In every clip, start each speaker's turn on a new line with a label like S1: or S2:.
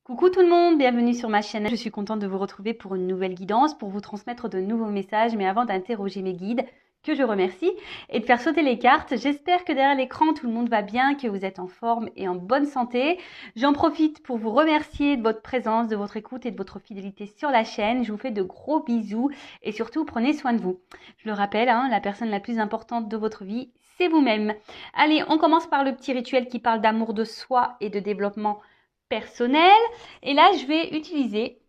S1: Coucou tout le monde, bienvenue sur ma chaîne. Je suis contente de vous retrouver pour une nouvelle guidance, pour vous transmettre de nouveaux messages. Mais avant d'interroger mes guides, que je remercie, et de faire sauter les cartes, j'espère que derrière l'écran, tout le monde va bien, que vous êtes en forme et en bonne santé. J'en profite pour vous remercier de votre présence, de votre écoute et de votre fidélité sur la chaîne. Je vous fais de gros bisous et surtout, prenez soin de vous. Je le rappelle, la personne la plus importante de votre vie, c'est vous-même. Allez, on commence par le petit rituel qui parle d'amour de soi et de développement personnel. Et là, je vais utiliser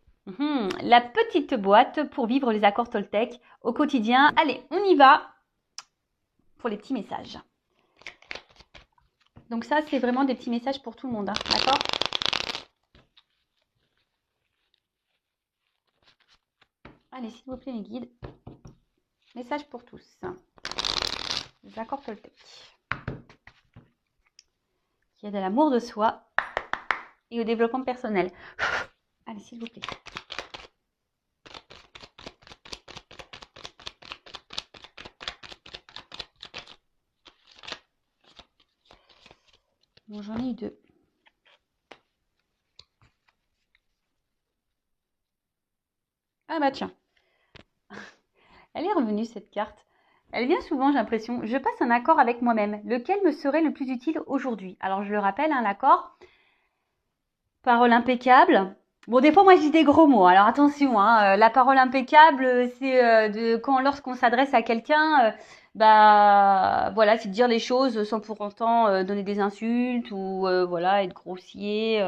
S1: la petite boîte pour vivre les accords Toltec au quotidien. Allez, on y va pour les petits messages. Donc ça, c'est vraiment des petits messages pour tout le monde, d'accord? Allez, s'il vous plaît, mes guides. Message pour tous. Les accords Toltec. Qui aident à l'amour de soi et au développement personnel. Allez, s'il vous plaît. Bon, j'en ai eu deux. Ah bah tiens. Elle est revenue cette carte. Elle vient souvent, j'ai l'impression. Je passe un accord avec moi-même. Lequel me serait le plus utile aujourd'hui? Alors je le rappelle, l'accord. Parole impeccable. Bon, des fois, moi, je dis des gros mots. Alors attention, la parole impeccable, c'est lorsqu'on s'adresse à quelqu'un, voilà, c'est de dire les choses sans pour autant donner des insultes ou voilà, être grossier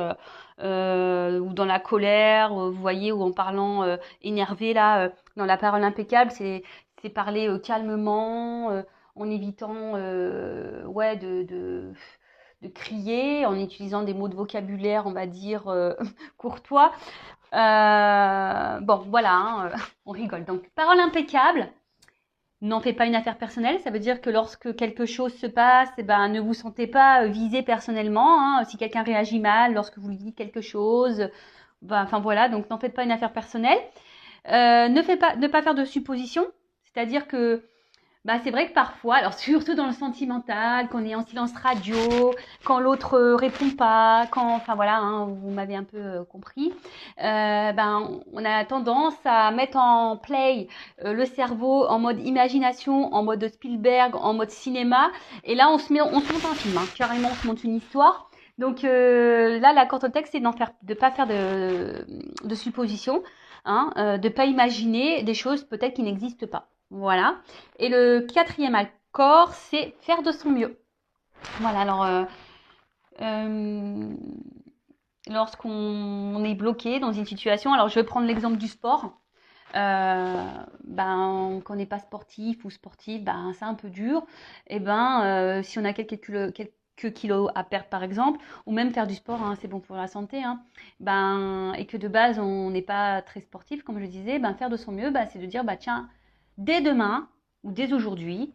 S1: ou dans la colère, vous voyez, ou en parlant énervé là. Dans la parole impeccable, c'est parler calmement, en évitant ouais de crier, en utilisant des mots de vocabulaire, on va dire, courtois. Bon, voilà, on rigole. Donc, parole impeccable. N'en faites pas une affaire personnelle. Ça veut dire que lorsque quelque chose se passe, ne vous sentez pas visé personnellement. Si quelqu'un réagit mal lorsque vous lui dites quelque chose, enfin voilà, donc n'en faites pas une affaire personnelle. Ne pas faire de suppositions. C'est-à-dire que c'est vrai que parfois, alors surtout dans le sentimental, qu'on est en silence radio, quand l'autre répond pas, enfin voilà, vous m'avez un peu compris, on a tendance à mettre en play le cerveau en mode imagination, en mode Spielberg, en mode cinéma, et là on se monte un film, carrément on se monte une histoire. Donc là, l'accord au texte, c'est de pas faire de suppositions, de pas imaginer des choses peut-être qui n'existent pas. Voilà. Et le quatrième accord, c'est faire de son mieux. Voilà, alors, lorsqu'on est bloqué dans une situation, alors je vais prendre l'exemple du sport. Quand on n'est pas sportif ou sportive, c'est un peu dur. Et si on a quelques kilos à perdre par exemple, ou même faire du sport, c'est bon pour la santé, et que de base on n'est pas très sportif, comme je disais, faire de son mieux, c'est de dire tiens, dès demain ou dès aujourd'hui,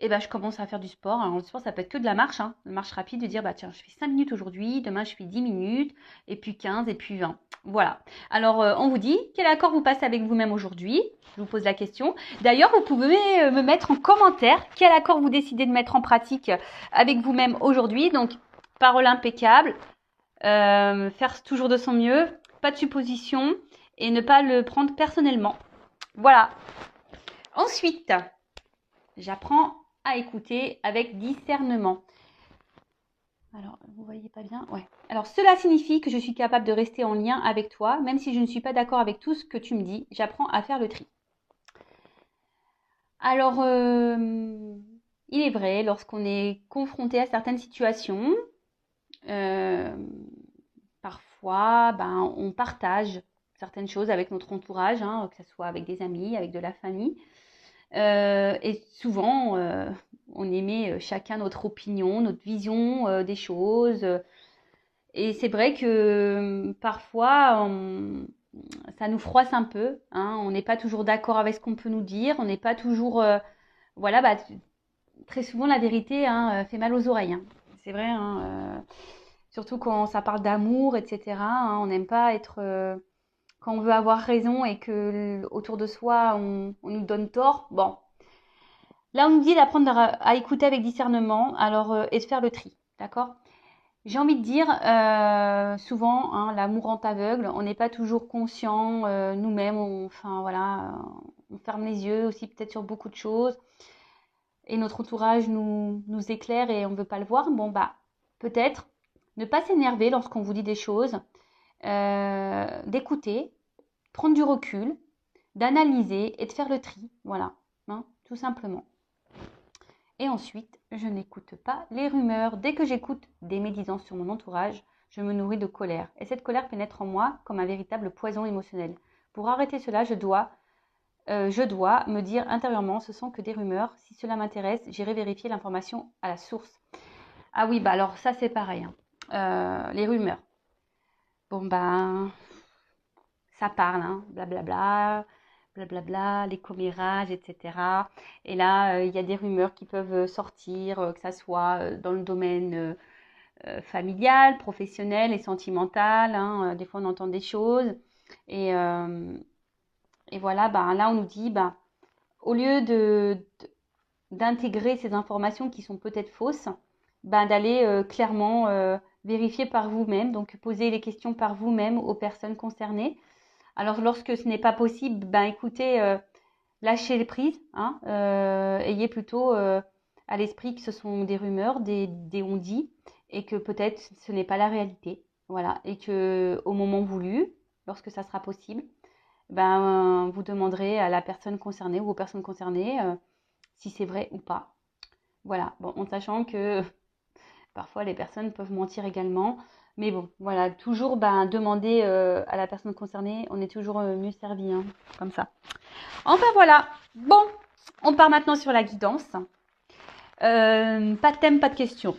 S1: je commence à faire du sport. Alors, le sport, ça peut être que de la marche, une marche rapide, de dire, tiens, je fais 5 minutes aujourd'hui, demain, je fais 10 minutes, et puis 15, et puis 20. Voilà. Alors, on vous dit, quel accord vous passez avec vous-même aujourd'hui? Je vous pose la question. D'ailleurs, vous pouvez me mettre en commentaire quel accord vous décidez de mettre en pratique avec vous-même aujourd'hui. Donc, parole impeccable, faire toujours de son mieux, pas de supposition, et ne pas le prendre personnellement. Voilà. Ensuite, j'apprends à écouter avec discernement. Alors, vous voyez pas bien? Ouais. Alors, cela signifie que je suis capable de rester en lien avec toi, même si je ne suis pas d'accord avec tout ce que tu me dis. J'apprends à faire le tri. Alors, il est vrai, lorsqu'on est confronté à certaines situations, parfois, on partage certaines choses avec notre entourage, que ce soit avec des amis, avec de la famille. Et souvent, on émet chacun notre opinion, notre vision des choses. Et c'est vrai que parfois, ça nous froisse un peu. On n'est pas toujours d'accord avec ce qu'on peut nous dire. On n'est pas toujours... voilà, très souvent, la vérité fait mal aux oreilles. C'est vrai, surtout quand ça parle d'amour, etc. On n'aime pas être... quand on veut avoir raison et que autour de soi, on nous donne tort. Bon, là, on nous dit d'apprendre à écouter avec discernement, alors et de faire le tri, d'accord? J'ai envie de dire, souvent, hein, l'amour rend aveugle. On n'est pas toujours conscient nous-mêmes. Enfin voilà, on ferme les yeux aussi peut-être sur beaucoup de choses. Et notre entourage nous éclaire et on ne veut pas le voir. Bon bah peut-être ne pas s'énerver lorsqu'on vous dit des choses, d'écouter, prendre du recul, d'analyser et de faire le tri. Voilà, hein, tout simplement. Et ensuite, je n'écoute pas les rumeurs. Dès que j'écoute des médisances sur mon entourage, je me nourris de colère. Et cette colère pénètre en moi comme un véritable poison émotionnel. Pour arrêter cela, je dois me dire intérieurement, ce sont que des rumeurs. Si cela m'intéresse, j'irai vérifier l'information à la source. Ah oui, bah alors ça c'est pareil, hein. Les rumeurs. Bon ben, ça parle, hein, blablabla, blablabla, les commérages, etc. Et là, il y a des rumeurs qui peuvent sortir, que ça soit dans le domaine familial, professionnel et sentimental, hein. Des fois, on entend des choses. Et, et voilà, ben, là, on nous dit, ben, au lieu d'intégrer ces informations qui sont peut-être fausses, ben, d'aller clairement vérifier par vous-même, donc poser les questions par vous-même aux personnes concernées. Alors, lorsque ce n'est pas possible, ben écoutez, lâchez les prises, hein, ayez plutôt à l'esprit que ce sont des rumeurs, des on-dit, et que peut-être ce n'est pas la réalité. Voilà, et que au moment voulu, lorsque ça sera possible, ben vous demanderez à la personne concernée ou aux personnes concernées si c'est vrai ou pas. Voilà, bon, en sachant que parfois les personnes peuvent mentir également. Mais bon, voilà, toujours ben, demander à la personne concernée, on est toujours mieux servi, hein, comme ça. Enfin voilà, bon, on part maintenant sur la guidance. Pas de thème, pas de questions.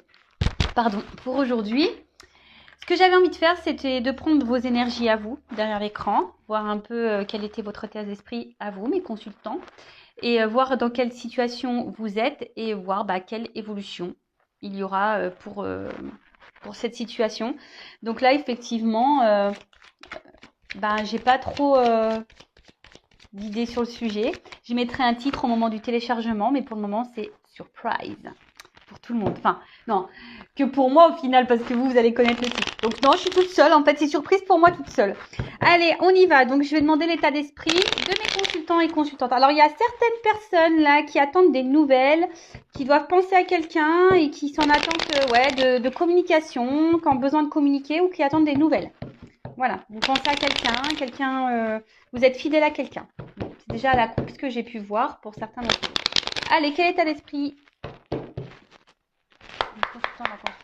S1: Pardon, pour aujourd'hui. Ce que j'avais envie de faire, c'était de prendre vos énergies à vous, derrière l'écran, voir un peu quel était votre état d'esprit à vous, mes consultants, et voir dans quelle situation vous êtes et voir bah, quelle évolution il y aura pour cette situation. Donc là, effectivement, j'ai pas trop d'idées sur le sujet. J'y mettrai un titre au moment du téléchargement, mais pour le moment, c'est surprise pour tout le monde. Enfin, non, que pour moi au final, parce que vous allez connaître le titre. Donc non, je suis toute seule. En fait, c'est surprise pour moi toute seule. Allez, on y va. Donc, je vais demander l'état d'esprit de mes consultants et consultantes. Alors, il y a certaines personnes là qui attendent des nouvelles, qui doivent penser à quelqu'un et qui sont en attente de communication, qui ont besoin de communiquer ou qui attendent des nouvelles. Voilà, vous pensez à quelqu'un, vous êtes fidèle à quelqu'un. Bon, c'est déjà la coupe que j'ai pu voir pour certains d'entre vous. Allez, quel état d'esprit du consultant, la consultante?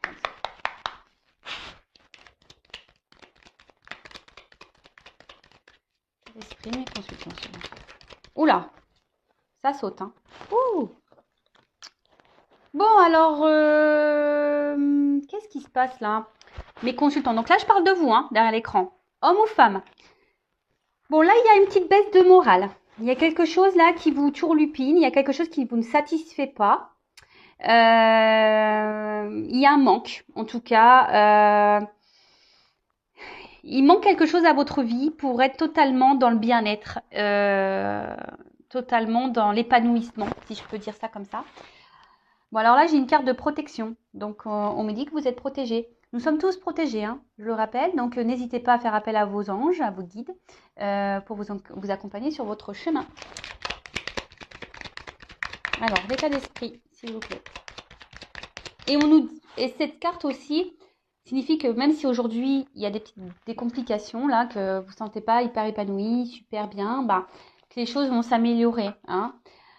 S1: L'esprit, mes consultants. Oula, ça saute, hein. Ouh. Bon, alors, qu'est-ce qui se passe là? Mes consultants. Donc là, je parle de vous, hein, derrière l'écran. Homme ou femme? Bon, là, il y a une petite baisse de morale. Il y a quelque chose là qui vous turlupine. Il y a quelque chose qui ne vous satisfait pas. Il y a un manque, en tout cas. Il manque quelque chose à votre vie pour être totalement dans le bien-être, totalement dans l'épanouissement, si je peux dire ça comme ça. Bon, alors là, j'ai une carte de protection. Donc, on me dit que vous êtes protégés. Nous sommes tous protégés, hein, je le rappelle. Donc, n'hésitez pas à faire appel à vos anges, à vos guides, pour vous accompagner sur votre chemin. Alors, l'état d'esprit, s'il vous plaît. Et cette carte aussi signifie que même si aujourd'hui, il y a des complications, là, que vous ne sentez pas hyper épanoui, super bien, bah, que les choses vont s'améliorer, hein.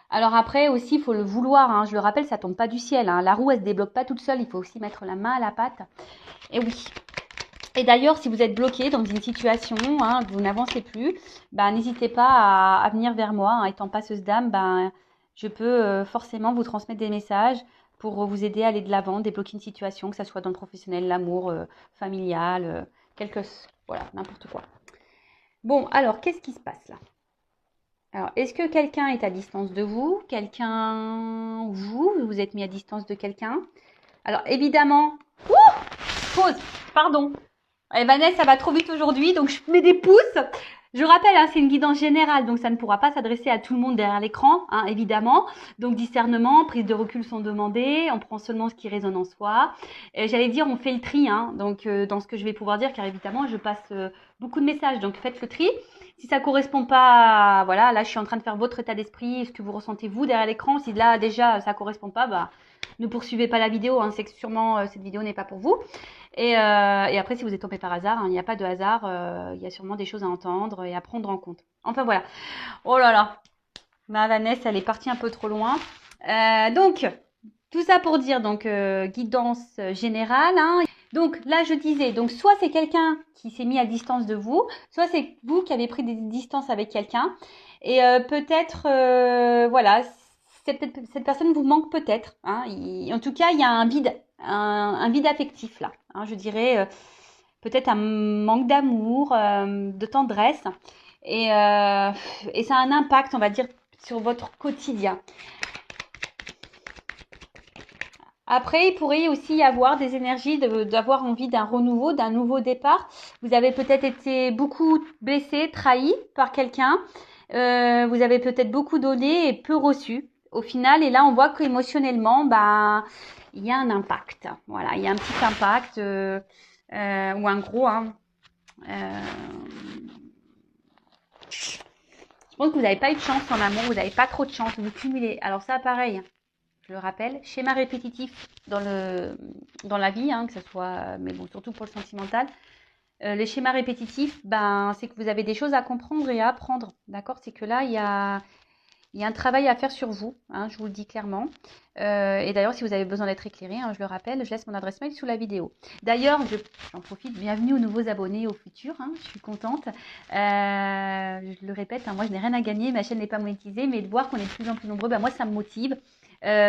S1: Alors après aussi, il faut le vouloir, hein. Je le rappelle, ça tombe pas du ciel, hein. La roue, elle se débloque pas toute seule. Il faut aussi mettre la main à la pâte. Et oui. Et d'ailleurs, si vous êtes bloqué dans une situation, hein, vous n'avancez plus, bah, n'hésitez pas à venir vers moi, hein. Étant passeuse d'âme, bah, je peux forcément vous transmettre des messages pour vous aider à aller de l'avant, débloquer une situation, que ce soit dans le professionnel, l'amour, familial, voilà, n'importe quoi. Bon, alors, qu'est-ce qui se passe là? Alors, est-ce que quelqu'un est à distance de vous? Vous êtes mis à distance de quelqu'un? Alors, évidemment... Ouh! Pause! Pardon. Vanessa, ça va trop vite aujourd'hui, donc je mets des pouces. Je rappelle, hein, c'est une guidance générale, donc ça ne pourra pas s'adresser à tout le monde derrière l'écran, hein, évidemment. Donc discernement, prise de recul sont demandées, on prend seulement ce qui résonne en soi. J'allais dire, on fait le tri, hein, donc dans ce que je vais pouvoir dire, car évidemment, je passe beaucoup de messages, donc faites le tri. Si ça correspond pas, voilà, là je suis en train de faire votre état d'esprit, ce que vous ressentez vous derrière l'écran. Si là déjà ça correspond pas, bah ne poursuivez pas la vidéo, hein, c'est que sûrement cette vidéo n'est pas pour vous. Et après, si vous êtes tombé par hasard, hein, il n'y a pas de hasard, il y a sûrement des choses à entendre et à prendre en compte. Enfin voilà. Oh là là, ma Vanessa, elle est partie un peu trop loin. Donc, tout ça pour dire, donc, guidance générale. Hein. Donc là, je disais, donc soit c'est quelqu'un qui s'est mis à distance de vous, soit c'est vous qui avez pris des distances avec quelqu'un. Et peut-être, voilà, cette personne vous manque peut-être. Hein. En tout cas, il y a un vide, un vide affectif là. Hein, je dirais peut-être un manque d'amour, de tendresse. Et ça a un impact, on va dire, sur votre quotidien. Après, il pourrait aussi y avoir des énergies d'avoir envie d'un renouveau, d'un nouveau départ. Vous avez peut-être été beaucoup blessé, trahi par quelqu'un. Vous avez peut-être beaucoup donné et peu reçu au final. Et là, on voit qu'émotionnellement, bah, il y a un impact. Voilà, il y a un petit impact ou un gros. Hein. Je pense que vous n'avez pas eu de chance en amour, vous n'avez pas trop de chance, vous cumulez. Alors ça, pareil, je le rappelle, schéma répétitif dans la vie, hein, que ce soit, mais bon, surtout pour le sentimental. Les schémas répétitifs, ben, c'est que vous avez des choses à comprendre et à apprendre, d'accord? C'est que là, il y a un travail à faire sur vous, hein, je vous le dis clairement. Et d'ailleurs, si vous avez besoin d'être éclairé, hein, je le rappelle, je laisse mon adresse mail sous la vidéo. D'ailleurs, j'en profite, bienvenue aux nouveaux abonnés au futur, hein, je suis contente. Je le répète, hein, moi je n'ai rien à gagner, ma chaîne n'est pas monétisée, mais de voir qu'on est de plus en plus nombreux, ben, moi ça me motive.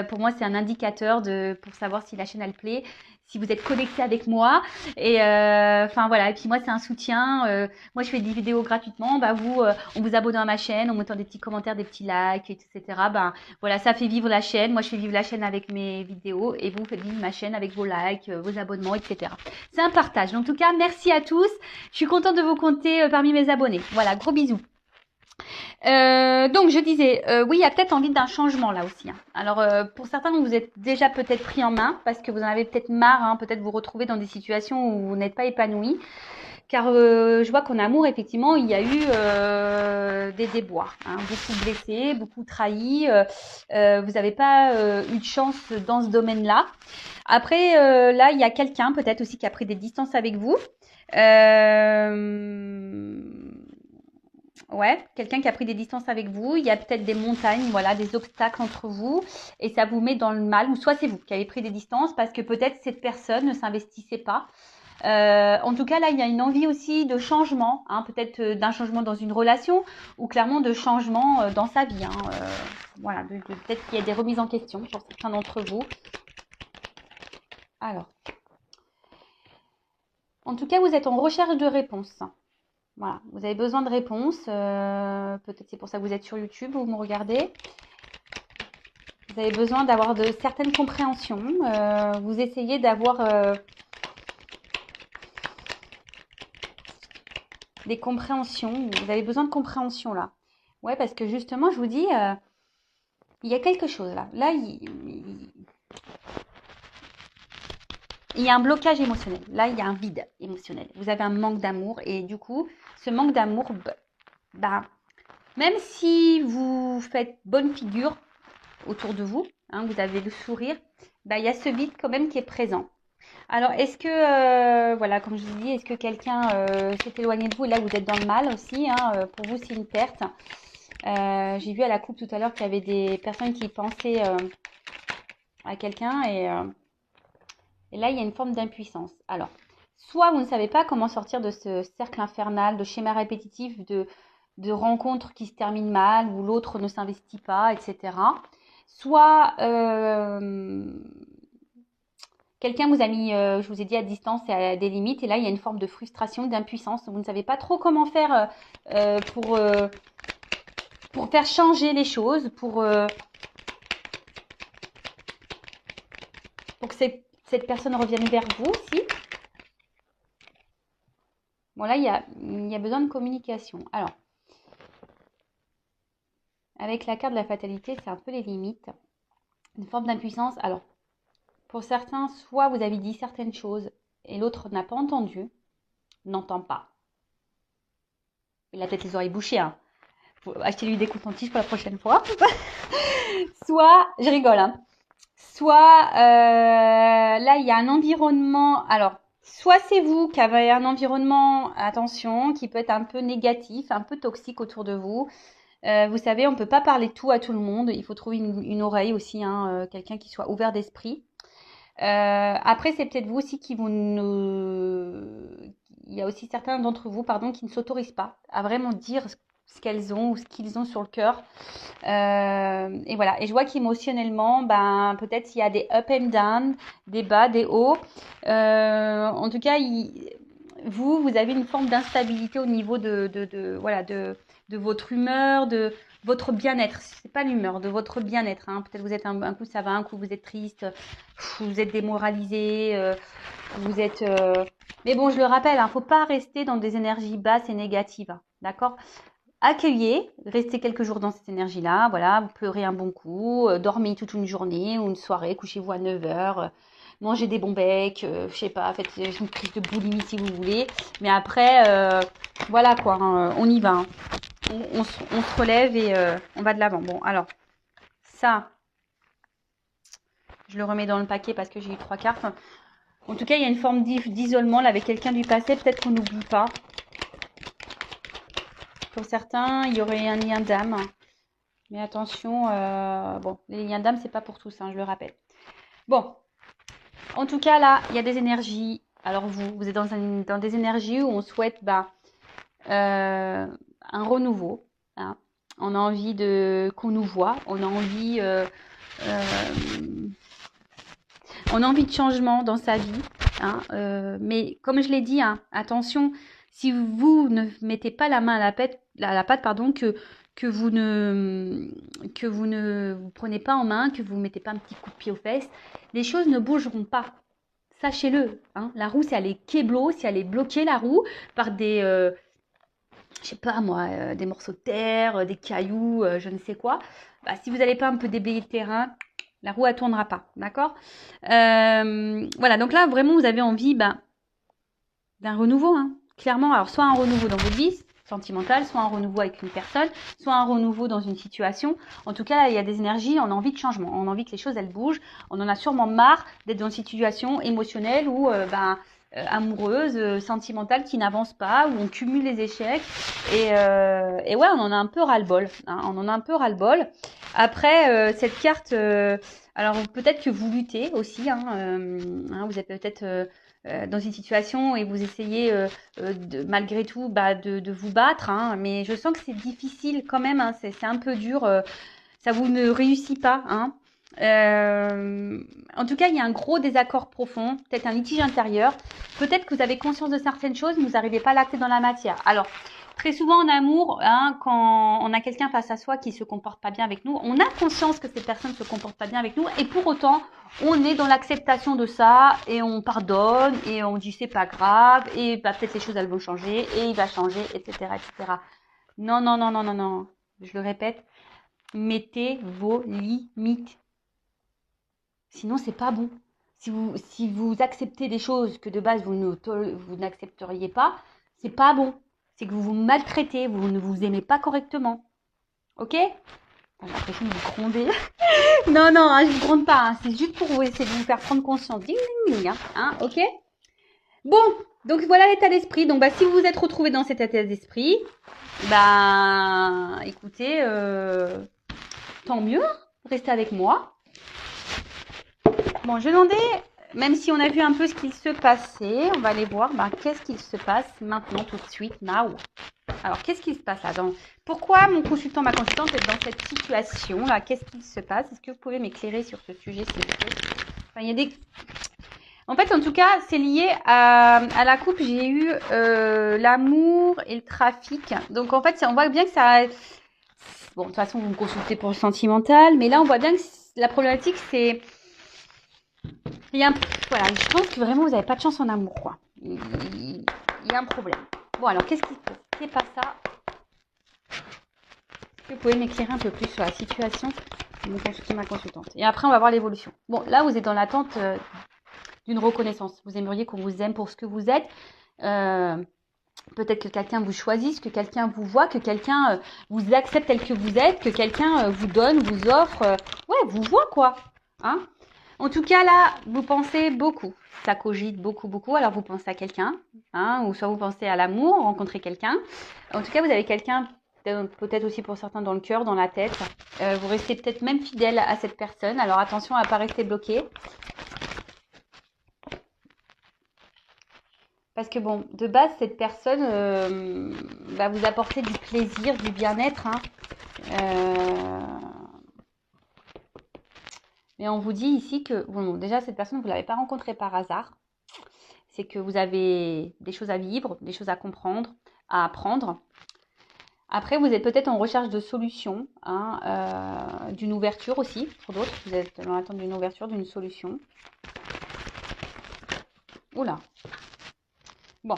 S1: Pour moi, c'est un indicateur pour savoir si la chaîne elle plaît, si vous êtes connecté avec moi. Et enfin voilà, et puis moi c'est un soutien. Moi je fais des vidéos gratuitement, bah vous, en vous abonnant à ma chaîne, en mettant des petits commentaires, des petits likes, etc. Ben voilà, ça fait vivre la chaîne. Moi je fais vivre la chaîne avec mes vidéos et vous faites vivre ma chaîne avec vos likes, vos abonnements, etc. C'est un partage. En tout cas, merci à tous. Je suis contente de vous compter parmi mes abonnés. Voilà, gros bisous. Donc je disais, oui, il y a peut-être envie d'un changement là aussi. Hein. Alors pour certains, vous êtes déjà peut-être pris en main parce que vous en avez peut-être marre, hein, peut-être vous retrouver dans des situations où vous n'êtes pas épanoui. Car je vois qu'en amour, effectivement, il y a eu des déboires, hein, beaucoup blessés, beaucoup trahis. Vous n'avez pas eu de chance dans ce domaine-là. Après, là, il y a quelqu'un peut-être aussi qui a pris des distances avec vous. Ouais, quelqu'un qui a pris des distances avec vous. Il y a peut-être des montagnes, voilà, des obstacles entre vous. Et ça vous met dans le mal. Ou soit c'est vous qui avez pris des distances parce que peut-être cette personne ne s'investissait pas. En tout cas, là, il y a une envie aussi de changement, hein, peut-être d'un changement dans une relation ou clairement de changement dans sa vie. Hein, voilà, peut-être qu'il y a des remises en question pour certains d'entre vous. Alors, en tout cas, vous êtes en recherche de réponses. Voilà, vous avez besoin de réponses. Peut-être c'est pour ça que vous êtes sur YouTube, vous me regardez. Vous avez besoin d'avoir de certaines compréhensions. Vous essayez d'avoir des compréhensions. Vous avez besoin de compréhension là. Ouais, parce que justement, je vous dis, il y a quelque chose là. Là, il y a un blocage émotionnel. Là, il y a un vide émotionnel. Vous avez un manque d'amour. Et du coup, ce manque d'amour, bah, même si vous faites bonne figure autour de vous, hein, vous avez le sourire, bah, il y a ce vide quand même qui est présent. Alors, est-ce que, voilà, comme je vous dis, est-ce que quelqu'un s'est éloigné de vous et là, vous êtes dans le mal aussi, hein, pour vous, c'est une perte. J'ai vu à la coupe tout à l'heure qu'il y avait des personnes qui pensaient à quelqu'un et là, il y a une forme d'impuissance. Alors, soit vous ne savez pas comment sortir de ce cercle infernal, de schéma répétitif, de rencontres qui se terminent mal, où l'autre ne s'investit pas, etc. Soit quelqu'un vous a mis, je vous ai dit, à distance et à des limites, et là, il y a une forme de frustration, d'impuissance. Vous ne savez pas trop comment faire pour faire changer les choses, pour que cette personne revienne vers vous aussi. Bon, là, il y a besoin de communication. Alors, avec la carte de la fatalité, c'est un peu les limites. Une forme d'impuissance. Alors, pour certains, soit vous avez dit certaines choses et l'autre n'a pas entendu, n'entend pas. Il a peut-être les oreilles bouchées, hein. Faut acheter lui des cotons-tiges pour la prochaine fois. Soit, je rigole, hein. Soit, là, il y a un environnement. Alors, soit c'est vous qui avez un environnement, attention, qui peut être un peu négatif, un peu toxique autour de vous. Vous savez, on ne peut pas parler tout à tout le monde. Il faut trouver une oreille aussi, hein, quelqu'un qui soit ouvert d'esprit. Après, c'est peut-être vous aussi qui vous ne... Il y a aussi certains d'entre vous, pardon, qui ne s'autorisent pas à vraiment dire ce qu'elles ont ou ce qu'ils ont sur le cœur. Et voilà. Et je vois qu'émotionnellement, ben, peut-être il y a des up and down, des bas, des hauts. En tout cas, vous avez une forme d'instabilité au niveau voilà, de votre humeur, de votre bien-être. C'est pas l'humeur, de votre bien-être. Hein. Peut-être vous êtes un coup ça va, un coup vous êtes triste, vous êtes démoralisé, vous êtes. Mais bon, je le rappelle, hein, faut pas rester dans des énergies basses et négatives, hein, d'accord? Accueillez, restez quelques jours dans cette énergie-là, voilà, vous pleurez un bon coup, dormez toute une journée ou une soirée, couchez-vous à 9h, mangez des bons becs, je sais pas, faites une crise de boulimie si vous voulez, mais après, voilà quoi, hein, on y va, hein. On se relève et on va de l'avant. Bon, alors, ça, je le remets dans le paquet parce que j'ai eu 3 cartes. En tout cas, il y a une forme d'isolement là avec quelqu'un du passé, peut-être qu'on n'oublie pas. Pour certains, il y aurait un lien d'âme. Mais attention, bon, les liens d'âme, c'est pas pour tous, hein, je le rappelle. Bon, en tout cas, là, il y a des énergies. Alors, vous êtes dans des énergies où on souhaite un renouveau. Hein. On a envie qu'on nous voit. On a envie de changement dans sa vie. Hein, mais comme je l'ai dit, hein, attention, si vous ne mettez pas la main à la pâte, pardon, que vous ne vous prenez pas en main, que vous ne mettez pas un petit coup de pied aux fesses, les choses ne bougeront pas. Sachez-le. Hein, la roue, si elle est kéblo, si elle est bloquée, la roue, par des, je sais pas moi, des morceaux de terre, des cailloux, je ne sais quoi, bah, si vous n'allez pas un peu déblayer le terrain, la roue, elle ne tournera pas. D'accord. Voilà, donc là, vraiment, vous avez envie d'un renouveau. Hein, clairement, alors soit un renouveau dans votre vie sentimentale, soit un renouveau avec une personne, soit un renouveau dans une situation. En tout cas, là, il y a des énergies, on a envie de changement, on a envie que les choses, elles bougent. On en a sûrement marre d'être dans une situation émotionnelle ou amoureuse, sentimentale qui n'avance pas, où on cumule les échecs. Et ouais, on en a un peu ras-le-bol. Hein, on en a un peu ras-le-bol. Après, cette carte, alors peut-être que vous luttez aussi. Vous êtes peut-être dans une situation et vous essayez malgré tout de vous battre. Hein, mais je sens que c'est difficile quand même. Hein, c'est un peu dur. Ça vous ne réussit pas. Hein. En tout cas, il y a un gros désaccord profond, peut-être un litige intérieur. Peut-être que vous avez conscience de certaines choses, mais vous n'arrivez pas à l'acter dans la matière. Alors, très souvent en amour, hein, quand on a quelqu'un face à soi qui se comporte pas bien avec nous, on a conscience que cette personne se comporte pas bien avec nous, et pour autant, on est dans l'acceptation de ça, et on pardonne, et on dit c'est pas grave, et peut-être les choses elles vont changer, et il va changer, etc., etc. Non, non, non, non, non, non. Je le répète, mettez vos limites. Sinon, c'est pas bon. Si vous acceptez des choses que de base vous n'accepteriez pas, c'est pas bon. C'est que vous vous maltraitez, vous ne vous aimez pas correctement. Ok? J'ai l'impression de vous gronder. Non, non, hein, je vous gronde pas. Hein. C'est juste pour vous essayer de vous faire prendre conscience. Ding, ding, ding, hein, ok? Bon, donc voilà l'état d'esprit. Donc si vous vous êtes retrouvé dans cet état d'esprit, écoutez, tant mieux. Restez avec moi. Bon, je demandais, même si on a vu un peu ce qu'il se passait, on va aller voir qu'est-ce qu'il se passe maintenant, tout de suite, now. Alors, qu'est-ce qui se passe là Pourquoi mon consultant, ma consultante est dans cette situation-là? Qu'est-ce qu'il se passe? Est-ce que vous pouvez m'éclairer sur ce sujet, s'il vous plaît? Enfin, il y a des... En fait, en tout cas, c'est lié à la coupe. J'ai eu l'amour et le trafic. Donc, en fait, on voit bien que ça... Bon, de toute façon, vous me consultez pour le sentimental. Mais là, on voit bien que la problématique, c'est... Voilà, je pense que vraiment, vous n'avez pas de chance en amour, quoi. Il y a un problème. Bon, alors, qu'est-ce qui n'est pas ça? Est-ce que vous pouvez m'éclairer un peu plus sur la situation de consulter ma consultante? Et après, on va voir l'évolution. Bon, là, vous êtes dans l'attente d'une reconnaissance. Vous aimeriez qu'on vous aime pour ce que vous êtes. Peut-être que quelqu'un vous choisisse, que quelqu'un vous voit, que quelqu'un vous accepte tel que vous êtes, que quelqu'un vous donne, vous offre. Ouais, vous voit quoi. Hein? En tout cas, là, vous pensez beaucoup. Ça cogite beaucoup, beaucoup. Alors, vous pensez à quelqu'un, hein, ou soit vous pensez à l'amour, rencontrer quelqu'un. En tout cas, vous avez quelqu'un, peut-être aussi pour certains, dans le cœur, dans la tête. Vous restez peut-être même fidèle à cette personne. Alors, attention à ne pas rester bloqué. Parce que bon, de base, cette personne va vous apporter du plaisir, du bien-être. Hein. Mais on vous dit ici que, bon, déjà, cette personne, vous ne l'avez pas rencontrée par hasard. C'est que vous avez des choses à vivre, des choses à comprendre, à apprendre. Après, vous êtes peut-être en recherche de solutions, hein, d'une ouverture aussi, pour d'autres. Vous êtes dans l'attente d'une ouverture, d'une solution. Oula. Bon.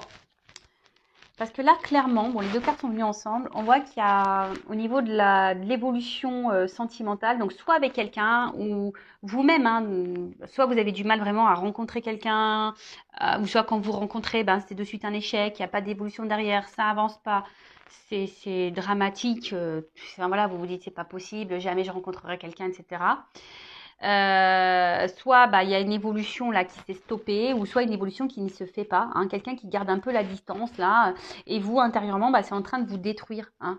S1: Parce que là, clairement, bon, les deux cartes sont venues ensemble. On voit qu'il y a, au niveau de l'évolution sentimentale, donc soit avec quelqu'un ou vous-même, hein, soit vous avez du mal vraiment à rencontrer quelqu'un, ou soit quand vous rencontrez, ben, c'est de suite un échec, il n'y a pas d'évolution derrière, ça avance pas, c'est dramatique. Enfin, voilà, vous vous dites c'est pas possible, jamais je rencontrerai quelqu'un, etc. Soit bah, il y a une évolution là qui s'est stoppée, ou soit une évolution qui ne se fait pas, hein, quelqu'un qui garde un peu la distance là, et vous intérieurement bah, c'est en train de vous détruire. Hein.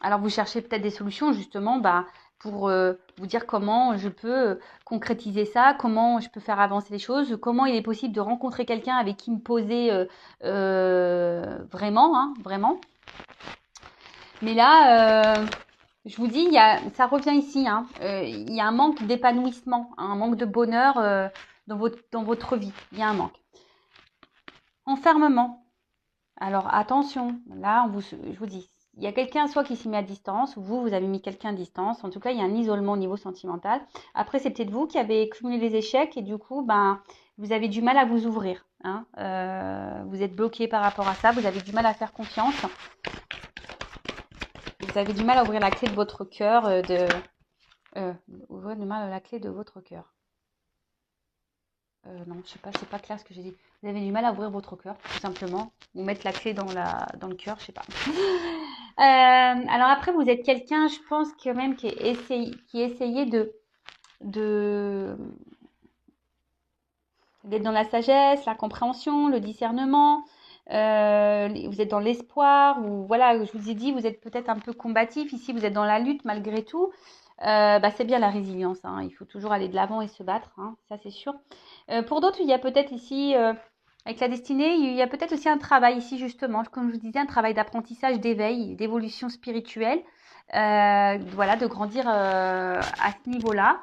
S1: Alors vous cherchez peut-être des solutions justement bah, pour vous dire comment je peux concrétiser ça, comment je peux faire avancer les choses, comment il est possible de rencontrer quelqu'un avec qui me poser vraiment, hein, vraiment. Mais là, je vous dis, ça revient ici. Hein. Il y a un manque d'épanouissement, hein, un manque de bonheur dans votre vie. Il y a un manque. Enfermement. Alors attention, là, je vous dis, il y a quelqu'un soit qui s'y met à distance, ou vous avez mis quelqu'un à distance. En tout cas, il y a un isolement au niveau sentimental. Après, c'est peut-être vous qui avez cumulé les échecs et du coup, ben, vous avez du mal à vous ouvrir. Hein. Vous êtes bloqué par rapport à ça, vous avez du mal à faire confiance. Vous avez du mal à ouvrir la clé de votre cœur, ouvrir du mal la clé de votre cœur. Non, je sais pas, c'est pas clair ce que j'ai dit. Vous avez du mal à ouvrir votre cœur, tout simplement. Ou mettre la clé dans le cœur, je sais pas. Alors après, vous êtes quelqu'un, je pense quand même qui essayait d'être dans la sagesse, la compréhension, le discernement. Vous êtes dans l'espoir, ou voilà, je vous ai dit, vous êtes peut-être un peu combatif. Ici, vous êtes dans la lutte malgré tout. Bah, c'est bien la résilience. Hein. Il faut toujours aller de l'avant et se battre, hein, ça c'est sûr. Pour d'autres, il y a peut-être ici, avec la destinée, il y a peut-être aussi un travail ici justement, comme je vous disais, un travail d'apprentissage, d'éveil, d'évolution spirituelle. Voilà, de grandir à ce niveau-là.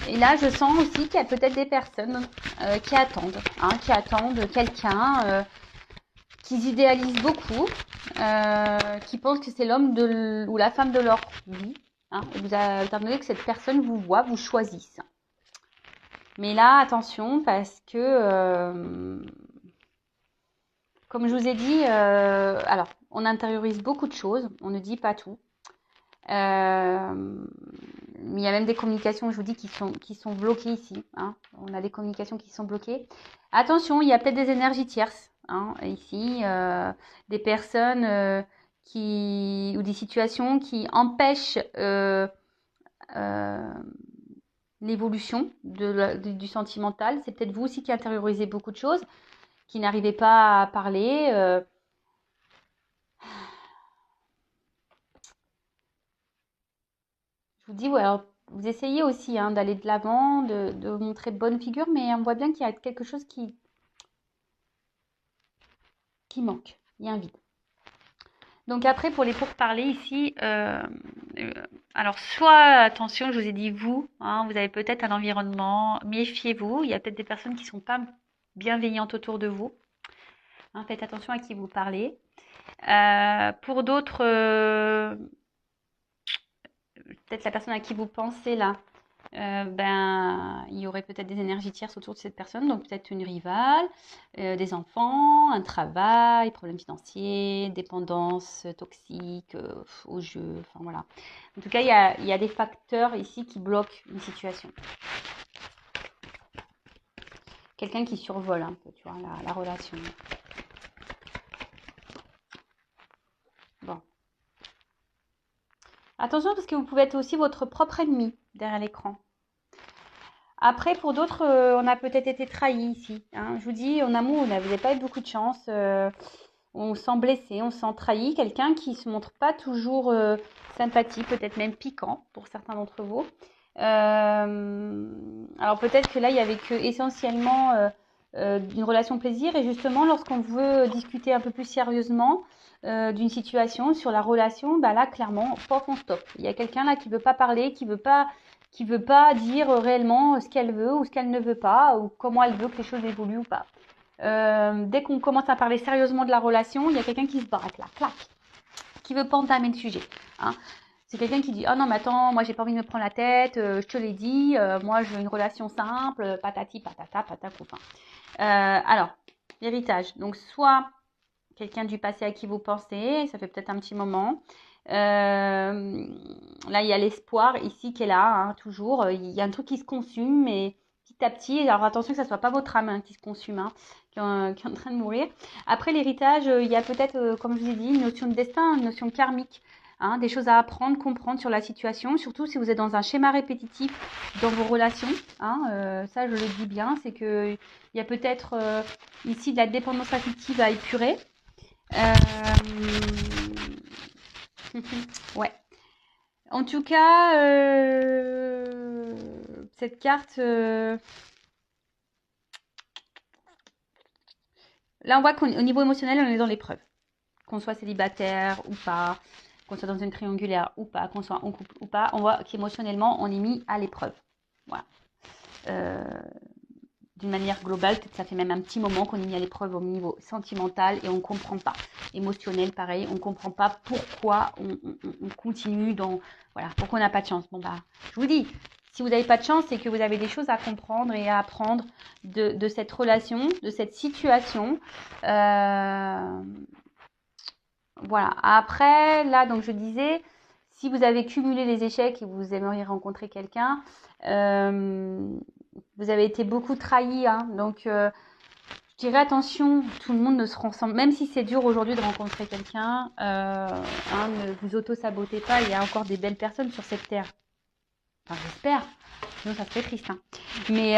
S1: Et là, je sens aussi qu'il y a peut-être des personnes qui attendent quelqu'un, qui idéalisent beaucoup, qui pensent que c'est l'homme ou la femme de leur vie. Hein, et vous attendez que cette personne vous voit, vous choisisse. Mais là, attention, parce que, comme je vous ai dit, alors, on intériorise beaucoup de choses, on ne dit pas tout. Il y a même des communications, je vous dis, qui sont bloquées ici. Hein. On a des communications qui sont bloquées. Attention, il y a peut-être des énergies tierces. Hein, ici, des personnes ou des situations qui empêchent l'évolution du sentimental. C'est peut-être vous aussi qui intériorisez beaucoup de choses, qui n'arrivez pas à parler. Je vous dis, ouais, alors, vous essayez aussi hein, d'aller de l'avant, de montrer bonne figure, mais on voit bien qu'il y a quelque chose qui manque. Il y a un vide. Donc après, pour les pourparlers ici, alors soit, attention, je vous ai dit vous, hein, vous avez peut-être un environnement, méfiez-vous, il y a peut-être des personnes qui ne sont pas bienveillantes autour de vous. Hein, faites attention à qui vous parlez. Pour d'autres, peut-être la personne à qui vous pensez là, ben, il y aurait peut-être des énergies tierces autour de cette personne, donc peut-être une rivale, des enfants, un travail, problèmes financiers, dépendance toxique au jeu, enfin voilà. En tout cas, il y a des facteurs ici qui bloquent une situation. Quelqu'un qui survole un peu, tu vois, la relation. Bon. Attention parce que vous pouvez être aussi votre propre ennemi derrière l'écran. Après, pour d'autres, on a peut-être été trahi ici. Hein. Je vous dis, en amour, vous n'avez pas eu beaucoup de chance. On se sent blessé, on se sent trahi. Quelqu'un qui se montre pas toujours sympathique, peut-être même piquant pour certains d'entre vous. Alors peut-être que là, il y avait que essentiellement une relation plaisir. Et justement, lorsqu'on veut discuter un peu plus sérieusement d'une situation sur la relation, bah là, clairement, paf, on stop. Il y a quelqu'un là qui veut pas parler, qui veut pas dire réellement ce qu'elle veut ou ce qu'elle ne veut pas, ou comment elle veut que les choses évoluent ou pas. Dès qu'on commence à parler sérieusement de la relation, il y a quelqu'un qui se braque là, clac, qui veut pas entamer le sujet. Hein. C'est quelqu'un qui dit « Ah non, mais attends, moi j'ai pas envie de me prendre la tête, je te l'ai dit, moi je veux une relation simple, patati, patata, patacouffin. » Alors, l'héritage. Donc, soit quelqu'un du passé à qui vous pensez, ça fait peut-être un petit moment. Là, il y a l'espoir ici qui est là, hein, toujours. Il y a un truc qui se consume, mais petit à petit. Alors, attention que ça ne soit pas votre âme qui se consume, hein, qui est en train de mourir. Après l'héritage, il y a peut-être, comme je vous ai dit, une notion de destin, une notion karmique. Hein, des choses à apprendre, comprendre sur la situation, surtout si vous êtes dans un schéma répétitif dans vos relations. Hein, ça, je le dis bien, c'est qu'il y a peut-être ici de la dépendance affective à épurer. Ouais. En tout cas, cette carte, là on voit qu'au niveau émotionnel, on est dans l'épreuve. Qu'on soit célibataire ou pas, qu'on soit dans une triangulaire ou pas, qu'on soit en couple ou pas, on voit qu'émotionnellement, on est mis à l'épreuve. Voilà. D'une manière globale, peut-être ça fait même un petit moment qu'on est mis à l'épreuve au niveau sentimental et on ne comprend pas. Émotionnel, pareil, on ne comprend pas pourquoi on continue dans... Voilà, pourquoi on n'a pas de chance. Bon, bah, je vous dis, si vous n'avez pas de chance, c'est que vous avez des choses à comprendre et à apprendre de cette relation, de cette situation. Voilà. Après, là, donc je disais, si vous avez cumulé les échecs et vous aimeriez rencontrer quelqu'un, vous avez été beaucoup trahi, hein, donc je dirais attention, tout le monde ne se ressemble, même si c'est dur aujourd'hui de rencontrer quelqu'un, ne vous auto-sabotez pas, il y a encore des belles personnes sur cette terre. Enfin, j'espère, sinon ça serait triste. Hein. Mais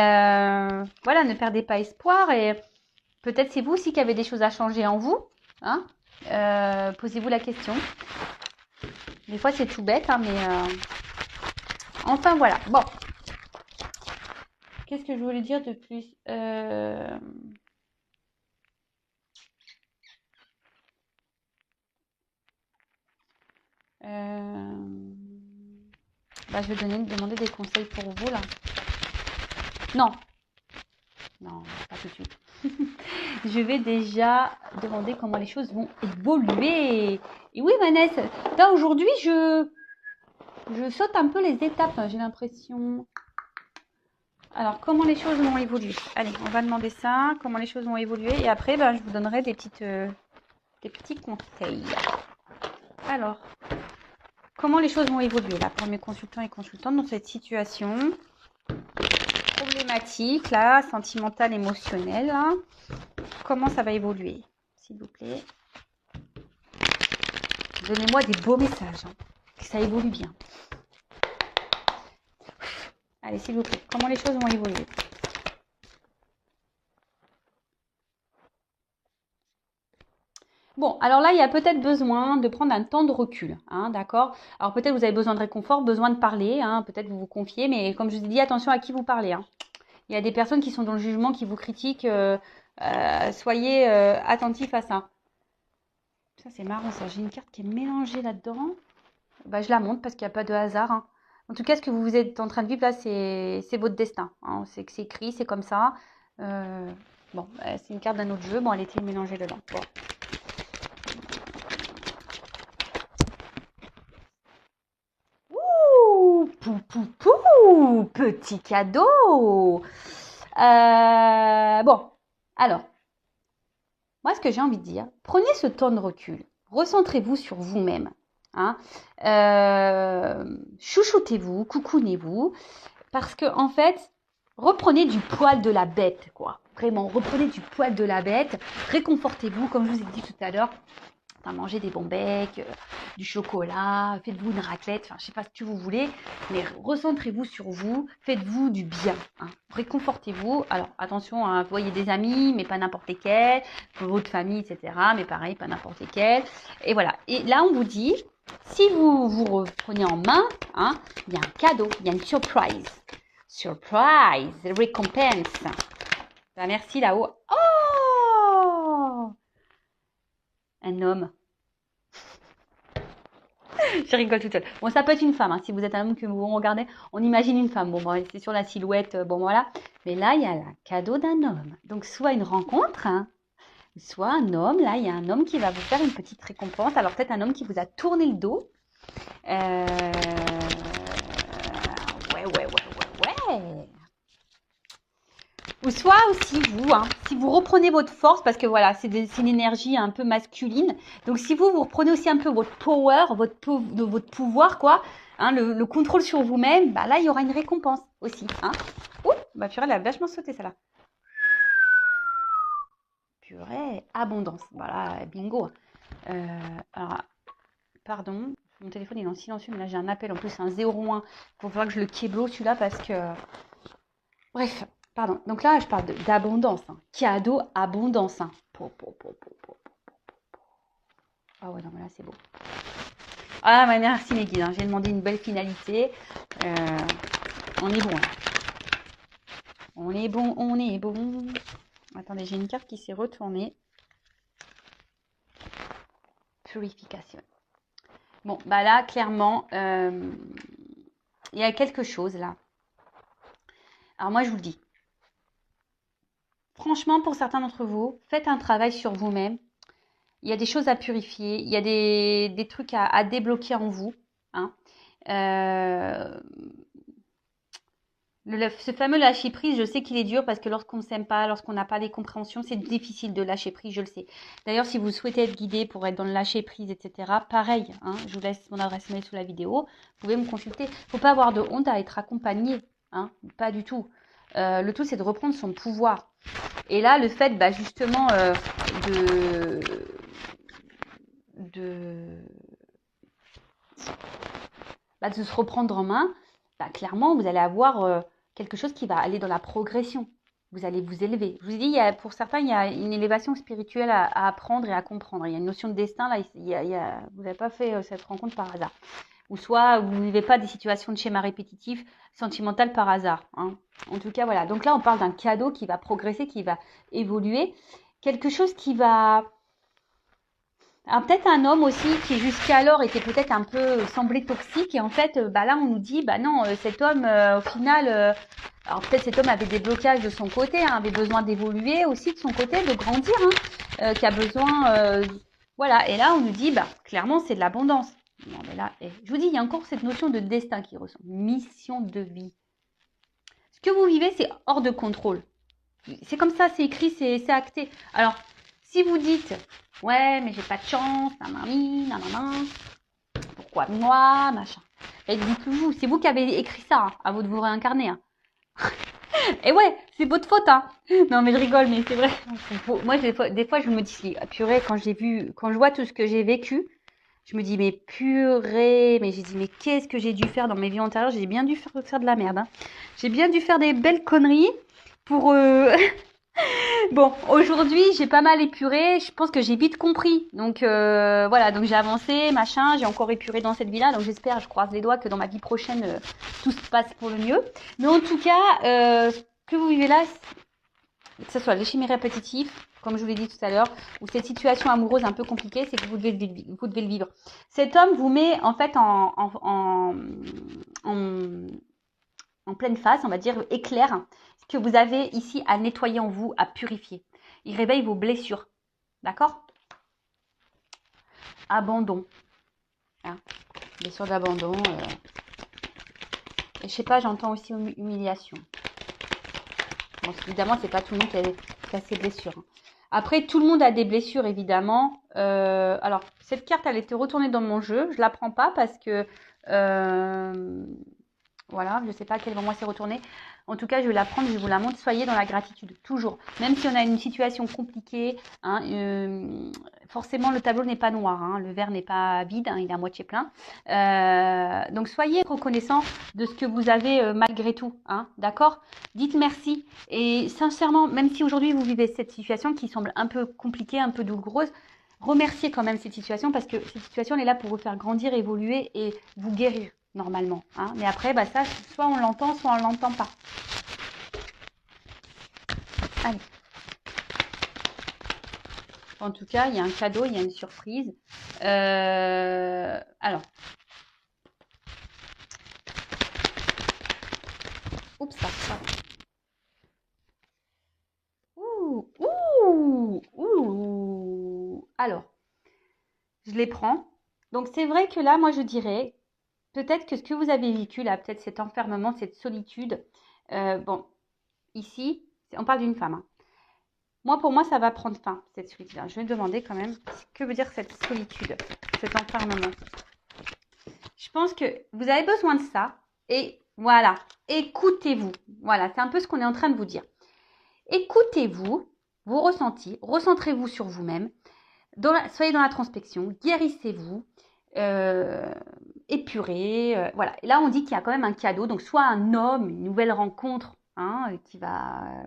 S1: voilà, ne perdez pas espoir et peut-être c'est vous aussi qui avez des choses à changer en vous. Hein. Posez-vous la question. Des fois c'est tout bête, hein, mais enfin voilà. Bon. Qu'est-ce que je voulais dire de plus je vais demander des conseils pour vous là. Non, pas tout de suite. Je vais déjà demander comment les choses vont évoluer. Et oui, Vanessa, là aujourd'hui, je saute un peu les étapes, j'ai l'impression. Alors, comment les choses vont évoluer? Allez, on va demander ça, comment les choses vont évoluer. Et après, je vous donnerai des petits conseils. Alors, comment les choses vont évoluer là pour mes consultants et consultantes dans cette situation problématique là, sentimentale, émotionnelle là. Comment ça va évoluer, s'il vous plaît? Donnez-moi des beaux messages, hein, que ça évolue bien. Allez, s'il vous plaît, comment les choses vont évoluer? Bon, alors là, il y a peut-être besoin de prendre un temps de recul, hein, d'accord? Alors peut-être vous avez besoin de réconfort, besoin de parler, hein, peut-être vous vous confiez, mais comme je vous ai dit, attention à qui vous parlez. Hein. Il y a des personnes qui sont dans le jugement, qui vous critiquent, soyez attentifs à ça. Ça, c'est marrant, ça. J'ai une carte qui est mélangée là-dedans. Je la montre parce qu'il n'y a pas de hasard. Hein. En tout cas, ce que vous êtes en train de vivre là, c'est votre destin. Hein. C'est que c'est écrit, c'est comme ça. C'est une carte d'un autre jeu. Bon, elle était mélangée dedans. Bon. Ouh, pou, pou, pou, petit cadeau. Bon, alors, moi, ce que j'ai envie de dire, prenez ce temps de recul. Recentrez-vous sur vous-même. Hein. Chouchoutez-vous, coucounez-vous. Parce que, en fait, reprenez du poil de la bête, quoi. Vraiment, reprenez du poil de la bête. Réconfortez-vous, comme je vous ai dit tout à l'heure. Mangez des bons becs, du chocolat, faites-vous une raclette, enfin, je sais pas ce que vous voulez, mais recentrez-vous sur vous, faites-vous du bien, hein. Réconfortez-vous. Alors, attention, hein, voyez des amis, mais pas n'importe lesquels, votre famille, etc., mais pareil, pas n'importe lesquels. Et voilà. Et là, on vous dit, si vous vous reprenez en main, hein, il y a un cadeau, il y a une surprise. Surprise, récompense. Ben, merci là-haut. Oh! Un homme. Je rigole toute seule. Bon, ça peut être une femme. Hein. Si vous êtes un homme que vous regardez, on imagine une femme. Bon, c'est sur la silhouette. Bon, voilà. Mais là, il y a le cadeau d'un homme. Donc, soit une rencontre, hein, soit un homme. Là, il y a un homme qui va vous faire une petite récompense. Alors, peut-être un homme qui vous a tourné le dos. Ouais. Ou soit aussi vous, hein, si vous reprenez votre force, parce que voilà, c'est une énergie un peu masculine. Donc si vous reprenez aussi un peu votre power, votre pouvoir, quoi, hein, le contrôle sur vous-même, bah là, il y aura une récompense aussi. Hein. Ouh, bah purée, elle a vachement sauté, celle-là. Purée, abondance. Voilà, bingo. Alors, pardon, mon téléphone est en silencieux, mais là, j'ai un appel. En plus, c'est un 01. Il faut falloir que je le kéblo, celui-là, parce que... Bref. Pardon, donc là, je parle d'abondance. Hein. Cadeau, abondance. Hein. Ah ouais, non, mais là, c'est beau. Ah, ouais, merci mes guides. Hein. J'ai demandé une belle finalité. On est bon, là. On est bon. Attendez, j'ai une carte qui s'est retournée. Purification. Bon, bah là, clairement, il y a quelque chose, là. Alors moi, je vous le dis. Franchement, pour certains d'entre vous, faites un travail sur vous-même. Il y a des choses à purifier, il y a des trucs à débloquer en vous. Hein. Ce fameux lâcher prise, je sais qu'il est dur parce que lorsqu'on ne s'aime pas, lorsqu'on n'a pas des compréhensions, c'est difficile de lâcher prise, je le sais. D'ailleurs, si vous souhaitez être guidé pour être dans le lâcher prise, etc., pareil, hein, je vous laisse mon adresse mail sous la vidéo, vous pouvez me consulter. Il ne faut pas avoir de honte à être accompagné, hein, pas du tout. Le tout, c'est de reprendre son pouvoir. Et là, le fait, bah, justement, de se reprendre en main, bah, clairement, vous allez avoir quelque chose qui va aller dans la progression. Vous allez vous élever. Je vous ai dit, pour certains, il y a une élévation spirituelle à apprendre et à comprendre. Il y a une notion de destin, là, vous n'avez pas fait cette rencontre par hasard. Ou soit vous ne vivez pas des situations de schéma répétitif, sentimental par hasard. Hein. En tout cas, voilà. Donc là, on parle d'un cadeau qui va progresser, qui va évoluer. Quelque chose qui va... Alors peut-être un homme aussi qui jusqu'alors était peut-être un peu semblé toxique et en fait bah là on nous dit bah non cet homme au final alors peut-être cet homme avait des blocages de son côté hein, avait besoin d'évoluer aussi de son côté de grandir hein, qui a besoin voilà et là on nous dit bah clairement c'est de l'abondance non mais là je vous dis il y a encore cette notion de destin qui ressort mission de vie ce que vous vivez c'est hors de contrôle c'est comme ça c'est écrit c'est acté alors si vous dites ouais, mais j'ai pas de chance, nanana, pourquoi moi, machin. Et dites vous, c'est vous qui avez écrit ça, hein, à vous de vous réincarner. Hein. Et ouais, c'est votre faute, hein. Non, mais je rigole, mais c'est vrai. Moi, des fois, je me dis, purée, quand je vois tout ce que j'ai vécu, je me dis, mais purée, mais j'ai dit, mais qu'est-ce que j'ai dû faire dans mes vies antérieures? J'ai bien dû faire de la merde, hein. J'ai bien dû faire des belles conneries pour... Bon, aujourd'hui, j'ai pas mal épuré. Je pense que j'ai vite compris. Donc, voilà. Donc, j'ai avancé, machin. J'ai encore épuré dans cette vie-là. Donc, j'espère, je croise les doigts que dans ma vie prochaine, tout se passe pour le mieux. Mais en tout cas, ce que vous vivez là, que ce soit les schémas répétitifs, comme je vous l'ai dit tout à l'heure, ou cette situation amoureuse un peu compliquée, c'est que vous devez le vivre. Cet homme vous met, en fait, en pleine face, on va dire, éclair ce que vous avez ici à nettoyer en vous, à purifier. Il réveille vos blessures. D'accord? Abandon. Hein, blessure d'abandon. je sais pas, j'entends aussi humiliation. Bon, évidemment, c'est pas tout le monde qui a ses blessures, hein. Après, tout le monde a des blessures, évidemment. Alors, cette carte, elle était retournée dans mon jeu. Je la prends pas parce que... voilà, je ne sais pas à quel moment c'est retourné. En tout cas, je vais la prendre, je vous la montre. Soyez dans la gratitude, toujours. Même si on a une situation compliquée, hein, forcément, le tableau n'est pas noir, hein, le verre n'est pas vide, hein, il est à moitié plein. Donc, soyez reconnaissants de ce que vous avez malgré tout, hein, d'accord? Dites merci. Et sincèrement, même si aujourd'hui vous vivez cette situation qui semble un peu compliquée, un peu douloureuse, remerciez quand même cette situation parce que cette situation elle est là pour vous faire grandir, évoluer et vous guérir normalement, hein. Mais après, bah ça, soit on l'entend, soit on l'entend pas. Allez. En tout cas, il y a un cadeau, il y a une surprise. Alors. Oups, ça. Ouh. Alors, je les prends. Donc, c'est vrai que là, moi, je dirais, peut-être que ce que vous avez vécu, là, peut-être cet enfermement, cette solitude, bon, ici, on parle d'une femme, hein. Moi, pour moi, ça va prendre fin, cette solitude. Je vais demander quand même, que veut dire cette solitude, cet enfermement. Je pense que vous avez besoin de ça. Et voilà, écoutez-vous. Voilà, c'est un peu ce qu'on est en train de vous dire. Écoutez-vous, vos ressentis, recentrez-vous sur vous-même, soyez dans la transpection, guérissez-vous, épurez. Voilà. Et là, on dit qu'il y a quand même un cadeau. Donc, soit un homme, une nouvelle rencontre, hein,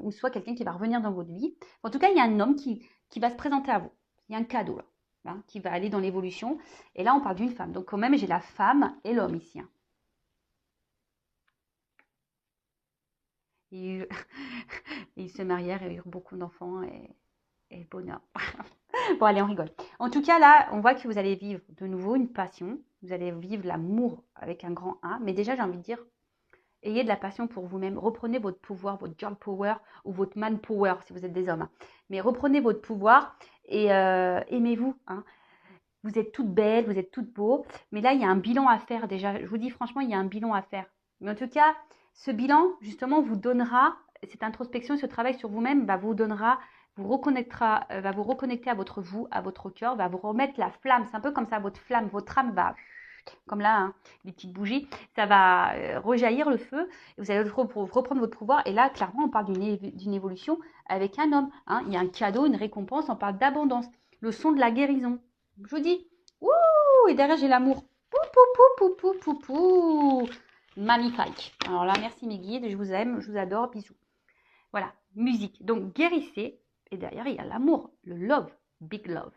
S1: ou soit quelqu'un qui va revenir dans votre vie. En tout cas, il y a un homme qui va se présenter à vous. Il y a un cadeau là, hein, qui va aller dans l'évolution. Et là, on parle d'une femme. Donc, quand même, j'ai la femme et l'homme ici, hein. Ils, ils se marièrent et eurent beaucoup d'enfants et bonheur. Bon, allez, on rigole. En tout cas, là, on voit que vous allez vivre de nouveau une passion. Vous allez vivre l'amour avec un grand A. Mais déjà, j'ai envie de dire, ayez de la passion pour vous-même. Reprenez votre pouvoir, votre girl power ou votre man power si vous êtes des hommes, hein. Mais reprenez votre pouvoir et aimez-vous, hein. Vous êtes toutes belles, vous êtes toutes beaux. Mais là, il y a un bilan à faire déjà. Je vous dis franchement, il y a un bilan à faire. Mais en tout cas, ce bilan, justement, vous donnera, cette introspection, ce travail sur vous-même, vous donnera, vous reconnectera, va vous reconnecter à votre vous, à votre cœur, va vous remettre la flamme. C'est un peu comme ça, votre flamme, votre âme va, comme là, hein, les petites bougies, ça va rejaillir le feu. Et vous allez reprendre votre pouvoir. Et là, clairement, on parle d'une évolution avec un homme, hein. Il y a un cadeau, une récompense, on parle d'abondance. Le son de la guérison. Je vous dis, ouh, et derrière, j'ai l'amour. Pou, pou, pou, pou, pou, pou, pou. Magnifique. Alors là, merci mes guides, je vous aime, je vous adore, bisous. Voilà, musique. Donc, guérissez. Et derrière, il y a l'amour, le love, big love.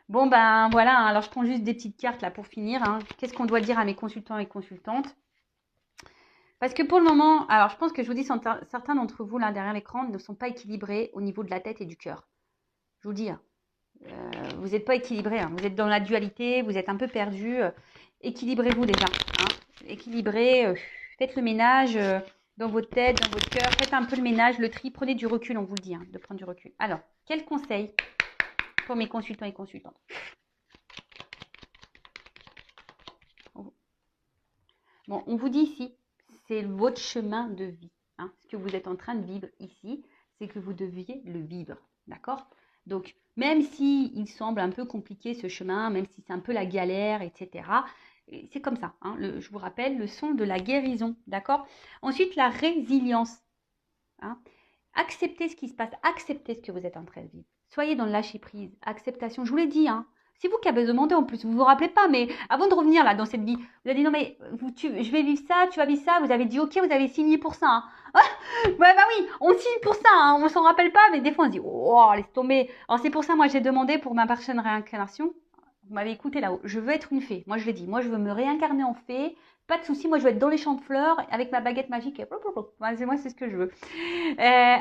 S1: Bon, ben voilà, hein. Alors je prends juste des petites cartes là pour finir, hein. Qu'est-ce qu'on doit dire à mes consultants et consultantes? Parce que pour le moment, alors je pense que je vous dis, certains d'entre vous là derrière l'écran ne sont pas équilibrés au niveau de la tête et du cœur. Je vous dis, hein. Vous n'êtes pas équilibré, hein. Vous êtes dans la dualité, vous êtes un peu perdu. Équilibrez-vous déjà, hein. Équilibrez, faites le ménage dans votre tête, dans votre cœur. Faites un peu le ménage, le tri. Prenez du recul, on vous le dit, hein, de prendre du recul. Alors, quel conseil pour mes consultants et consultantes? Bon, on vous dit ici, c'est votre chemin de vie, hein. Ce que vous êtes en train de vivre ici, c'est que vous deviez le vivre, d'accord? Donc, même si il semble un peu compliqué ce chemin, même si c'est un peu la galère, etc., c'est comme ça, hein. Je vous rappelle, le son de la guérison, d'accord? Ensuite, la résilience, hein. Acceptez ce qui se passe, acceptez ce que vous êtes en train de vivre. Soyez dans le lâcher-prise, acceptation. Je vous l'ai dit, hein. C'est vous qui avez demandé en plus, vous ne vous rappelez pas, mais avant de revenir là dans cette vie, vous avez dit non mais je vais vivre ça, tu vas vivre ça, vous avez dit ok, vous avez signé pour ça, hein. Ouais, bah oui, on signe pour ça, hein. On s'en rappelle pas, mais des fois on se dit oh, laisse tomber. Alors c'est pour ça, moi j'ai demandé pour ma prochaine réincarnation, vous m'avez écouté là-haut, je veux être une fée, moi je l'ai dit, moi je veux me réincarner en fée, pas de souci, moi je veux être dans les champs de fleurs avec ma baguette magique, et moi c'est ce que je veux.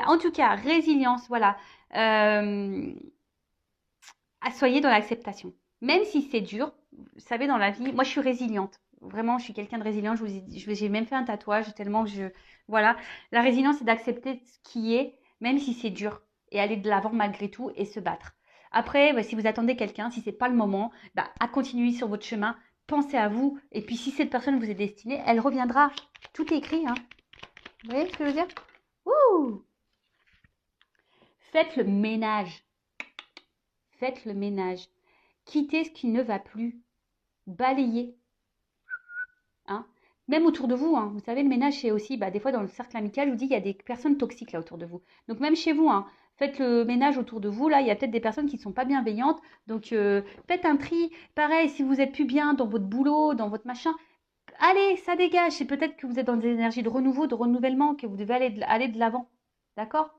S1: En tout cas, résilience, voilà. Soyez dans l'acceptation. Même si c'est dur, vous savez, dans la vie, moi je suis résiliente. Vraiment, je suis quelqu'un de résilient. J'ai même fait un tatouage tellement que voilà. La résilience, c'est d'accepter ce qui est, même si c'est dur, et aller de l'avant malgré tout et se battre. Après, si vous attendez quelqu'un, si c'est pas le moment, à continuer sur votre chemin. pensez à vous. Et puis, si cette personne vous est destinée, elle reviendra. Tout est écrit, hein. Vous voyez ce que je veux dire? Ouh! Faites le ménage. Faites le ménage. Quittez ce qui ne va plus. Balayez. Hein? Même autour de vous, hein. Vous savez, le ménage, c'est aussi, des fois dans le cercle amical, je vous dis, il y a des personnes toxiques là autour de vous. Donc même chez vous, hein, faites le ménage autour de vous. Là, il y a peut-être des personnes qui ne sont pas bienveillantes. Donc faites un tri. Pareil, si vous êtes plus bien dans votre boulot, dans votre machin, allez, ça dégage. C'est peut-être que vous êtes dans des énergies de renouveau, de renouvellement, que vous devez aller de l'avant. D'accord?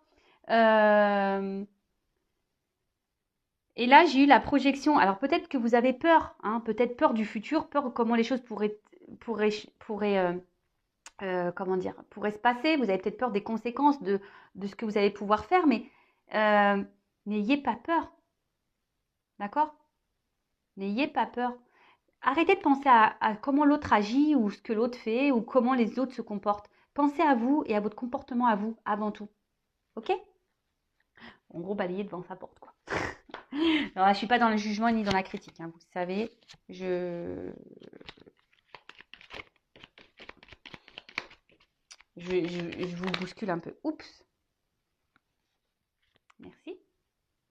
S1: Et là, j'ai eu la projection. Alors peut-être que vous avez peur, hein, peut-être peur du futur, peur comment les choses pourraient, comment dire, pourraient se passer. Vous avez peut-être peur des conséquences de ce que vous allez pouvoir faire, mais n'ayez pas peur. D'accord? N'ayez pas peur. Arrêtez de penser à comment l'autre agit ou ce que l'autre fait ou comment les autres se comportent. Pensez à vous et à votre comportement à vous avant tout. Ok? En gros, balayer devant sa porte, quoi. Alors là, je suis pas dans le jugement ni dans la critique, hein, vous le savez. Je vous bouscule un peu. Oups. Merci.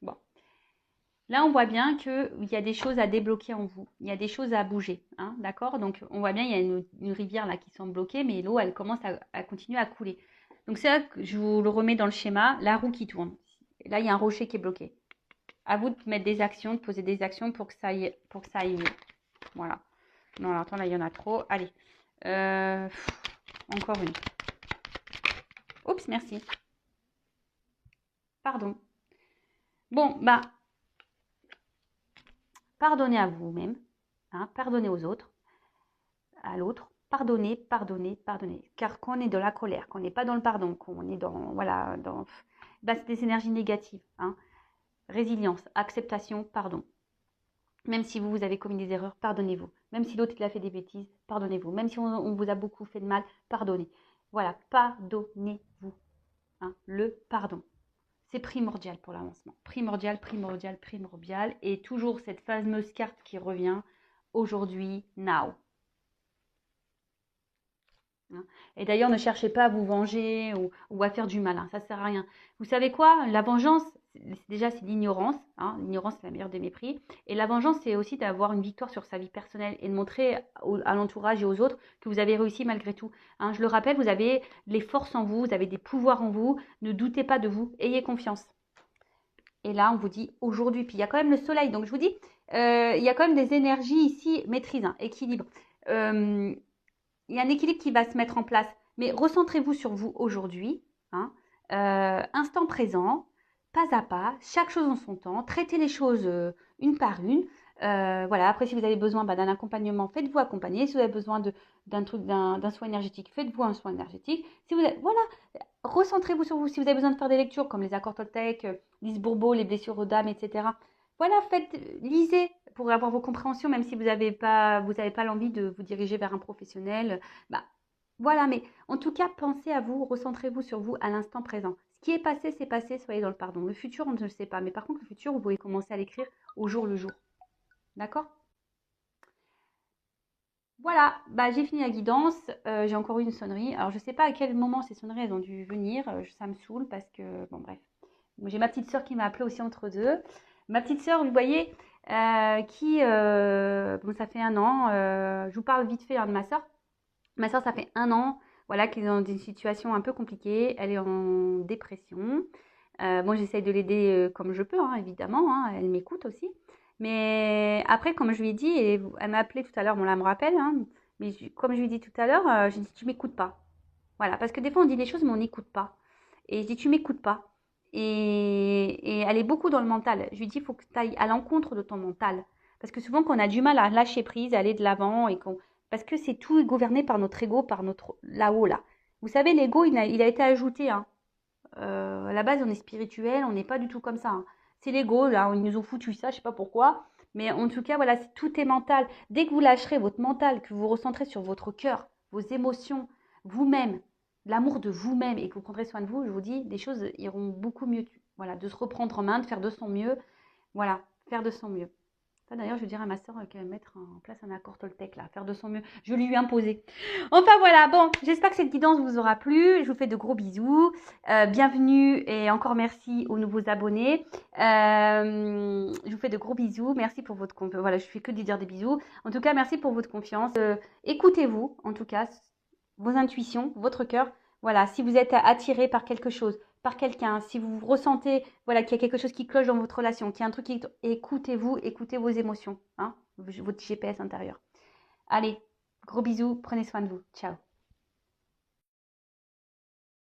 S1: Bon. Là, on voit bien qu'il y a des choses à débloquer en vous. Il y a des choses à bouger. Hein, d'accord? Donc, on voit bien il y a une rivière là qui semble bloquée, mais l'eau, elle commence à continuer à couler. Donc, c'est là que je vous le remets dans le schéma. La roue qui tourne. Là, il y a un rocher qui est bloqué. À vous de mettre des actions, de poser des actions pour que ça aille mieux. Voilà. Non, alors, attends, là, il y en a trop. Allez. Encore une. Oups, merci. Pardon. Bon, pardonnez à vous-même. Hein, pardonnez aux autres. À l'autre. Pardonnez, pardonnez, pardonnez. Car quand on est dans la colère, qu'on n'est pas dans le pardon, qu'on est dans, voilà, c'est des énergies négatives. Hein. Résilience, acceptation, pardon. Même si vous avez commis des erreurs, pardonnez-vous. Même si l'autre il a fait des bêtises, pardonnez-vous. Même si on vous a beaucoup fait de mal, pardonnez. Voilà, pardonnez-vous. Hein, le pardon. C'est primordial pour l'avancement. Primordial, primordial, primordial. Et toujours cette fameuse carte qui revient aujourd'hui, now. Et d'ailleurs, ne cherchez pas à vous venger ou à faire du malin. Ça ne sert à rien. Vous savez quoi? La vengeance, déjà, c'est l'ignorance. Hein. L'ignorance, c'est la meilleure des mépris. Et la vengeance, c'est aussi d'avoir une victoire sur sa vie personnelle et de montrer à l'entourage et aux autres que vous avez réussi malgré tout. Hein. Je le rappelle, vous avez les forces en vous, vous avez des pouvoirs en vous. Ne doutez pas de vous. Ayez confiance. Et là, on vous dit aujourd'hui. Puis il y a quand même le soleil. Donc, je vous dis, il y a quand même des énergies ici, maîtrise, hein, équilibre. Il y a un équilibre qui va se mettre en place. Mais recentrez-vous sur vous aujourd'hui, hein, instant présent, pas à pas, chaque chose en son temps. Traitez les choses une par une. Voilà. Après, si vous avez besoin d'un accompagnement, faites-vous accompagner. Si vous avez besoin d'un soin énergétique, faites-vous un soin énergétique. Si vous avez, voilà, recentrez-vous sur vous. Si vous avez besoin de faire des lectures comme les accords Toltec, Lise Bourbeau, les blessures aux dames, etc. Voilà, lisez pour avoir vos compréhensions, même si vous n'avez pas l'envie de vous diriger vers un professionnel. Voilà, mais en tout cas, pensez à vous, recentrez-vous sur vous à l'instant présent. Ce qui est passé, c'est passé, soyez dans le pardon. Le futur, on ne le sait pas, mais par contre, le futur, vous pouvez commencer à l'écrire au jour le jour. D'accord? Voilà, j'ai fini la guidance. J'ai encore eu une sonnerie. Alors, je ne sais pas à quel moment ces sonneries elles ont dû venir. Ça me saoule parce que, bon, bref. J'ai ma petite sœur qui m'a appelée aussi entre deux. Ma petite sœur, vous voyez, ça fait 1 an. Je vous parle vite fait de ma sœur. Ma sœur, ça fait 1 an, voilà, qu'elle est dans une situation un peu compliquée. Elle est en dépression. Moi, j'essaye de l'aider comme je peux, hein, évidemment. Hein, elle m'écoute aussi. Mais après, comme je lui ai dit, et elle m'a appelé tout à l'heure, bon là, elle me rappelle, hein, mais comme je lui ai dit tout à l'heure, j'ai dit, tu m'écoutes pas. Voilà, parce que des fois, on dit des choses, mais on n'écoute pas. Et je dis, tu m'écoutes pas. Et elle est beaucoup dans le mental. Je lui dis, il faut que tu ailles à l'encontre de ton mental. Parce que souvent, quand on a du mal à lâcher prise, à aller de l'avant, parce que c'est tout gouverné par notre ego, par notre là-haut, là. Vous savez, l'ego, il a été ajouté. Hein. À la base, on est spirituel, on n'est pas du tout comme ça. Hein. C'est l'ego, là, ils nous ont foutu ça, je sais pas pourquoi. Mais en tout cas, voilà, tout est mental. Dès que vous lâcherez votre mental, que vous recentrez sur votre cœur, vos émotions, vous-même, l'amour de vous-même et que vous prendrez soin de vous, je vous dis, les choses iront beaucoup mieux. Voilà, de se reprendre en main, de faire de son mieux. Voilà, faire de son mieux. D'ailleurs, je vais dire à ma soeur qu'elle va mettre en place un accord Toltec, là, faire de son mieux. Je lui ai imposé. Enfin voilà, bon, j'espère que cette guidance vous aura plu. Je vous fais de gros bisous. Bienvenue et encore merci aux nouveaux abonnés. Je vous fais de gros bisous. Merci pour votre confiance. Voilà, je fais que de dire des bisous. En tout cas, merci pour votre confiance. Écoutez-vous, en tout cas, vos intuitions, votre cœur. Voilà, si vous êtes attiré par quelque chose, par quelqu'un, si vous ressentez voilà, qu'il y a quelque chose qui cloche dans votre relation, qu'il y a un truc qui... Écoutez-vous, écoutez vos émotions, hein, votre GPS intérieur. Allez, gros bisous, prenez soin de vous. Ciao.